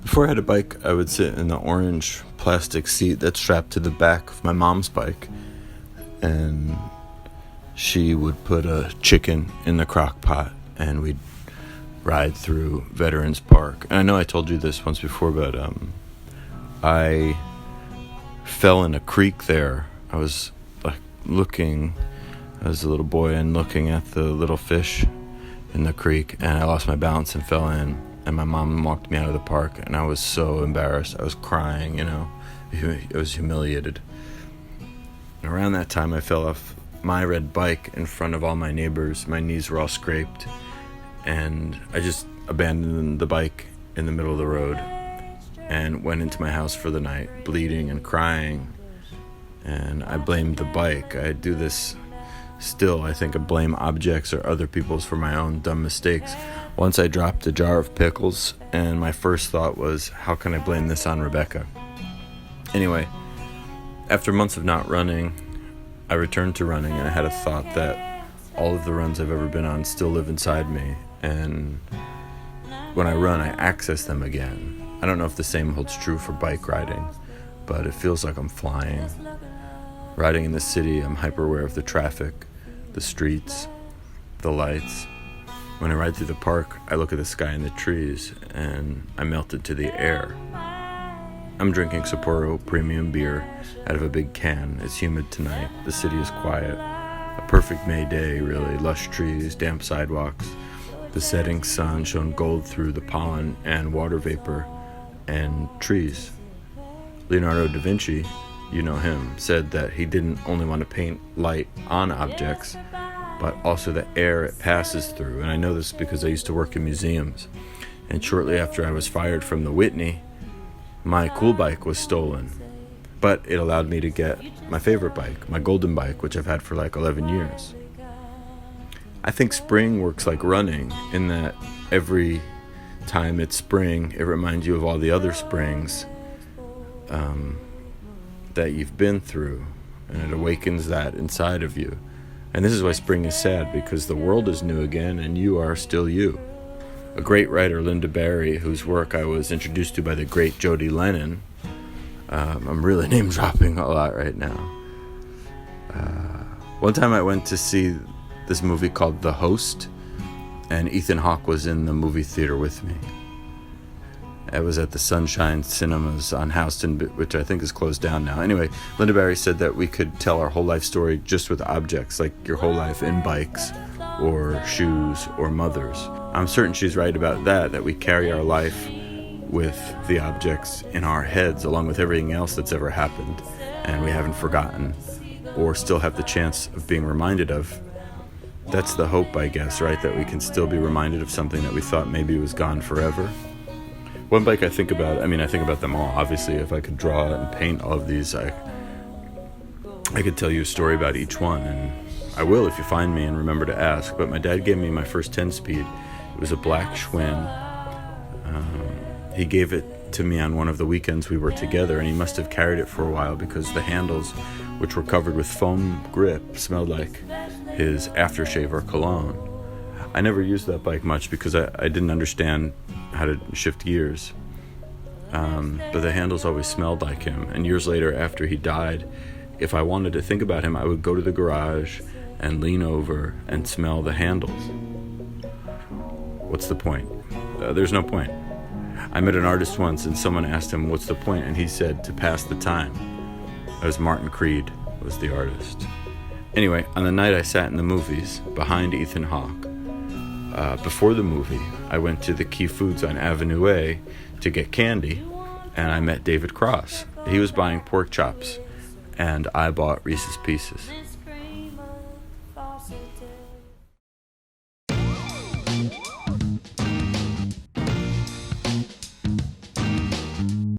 Before I had a bike, I would sit in the orange plastic seat that's strapped to the back of my mom's bike, and she would put a chicken in the crock pot, and we'd ride through Veterans Park. And I know I told you this once before, but I fell in a creek there. I was looking as a little boy and looking at the little fish in the creek, and I lost my balance and fell in, and my mom walked me out of the park, and I was so embarrassed. I was crying, I was humiliated. And around that time, I fell off my red bike in front of all my neighbors. My knees were all scraped, and I just abandoned the bike in the middle of the road and went into my house for the night, bleeding and crying. And I blamed the bike. I do this still. I think I blame objects or other people's for my own dumb mistakes. Once I dropped a jar of pickles, and my first thought was, how can I blame this on Rebecca? Anyway, after months of not running, I returned to running, and I had a thought that all of the runs I've ever been on still live inside me, and when I run, I access them again. I don't know if the same holds true for bike riding, but it feels like I'm flying. Riding in the city, I'm hyper aware of the traffic, the streets, the lights. When I ride through the park, I look at the sky and the trees, and I melt into the air. I'm drinking Sapporo premium beer out of a big can. It's humid tonight. The city is quiet. A perfect May day, really. Lush trees, damp sidewalks. The setting sun shone gold through the pollen and water vapor and trees. Leonardo da Vinci, you know him, said that he didn't only want to paint light on objects, but also the air it passes through. And I know this because I used to work in museums. And shortly after I was fired from the Whitney, my cool bike was stolen. But it allowed me to get my favorite bike, my golden bike, which I've had for 11 years. I think spring works like running, in that every time it's spring, it reminds you of all the other springs that you've been through, and it awakens that inside of you. And this is why spring is sad, because the world is new again, and you are still you. A great writer, Linda Barry, whose work I was introduced to by the great Jody Lennon. I'm really name dropping a lot right now. One time I went to see this movie called The Host, and Ethan Hawke was in the movie theater with me. I was at the Sunshine Cinemas on Houston, which I think is closed down now. Anyway, Linda Barry said that we could tell our whole life story just with objects, like your whole life in bikes or shoes or mothers. I'm certain she's right about that we carry our life with the objects in our heads along with everything else that's ever happened, and we haven't forgotten or still have the chance of being reminded of. That's the hope, I guess, right? That we can still be reminded of something that we thought maybe was gone forever. One bike I think about them all. Obviously, if I could draw and paint all of these, I could tell you a story about each one, and I will if you find me and remember to ask. But my dad gave me my first 10-speed. It was a black Schwinn. He gave it to me on one of the weekends we were together, and he must have carried it for a while because the handles, which were covered with foam grip, smelled like his aftershave or cologne. I never used that bike much because I didn't understand how to shift gears. But the handles always smelled like him. And years later, after he died, if I wanted to think about him, I would go to the garage and lean over and smell the handles. What's the point? There's no point. I met an artist once, and someone asked him, what's the point? And he said, to pass the time. That was Martin Creed, was the artist. Anyway, on the night I sat in the movies, behind Ethan Hawke, before the movie, I went to the Key Foods on Avenue A to get candy, and I met David Cross. He was buying pork chops, and I bought Reese's Pieces.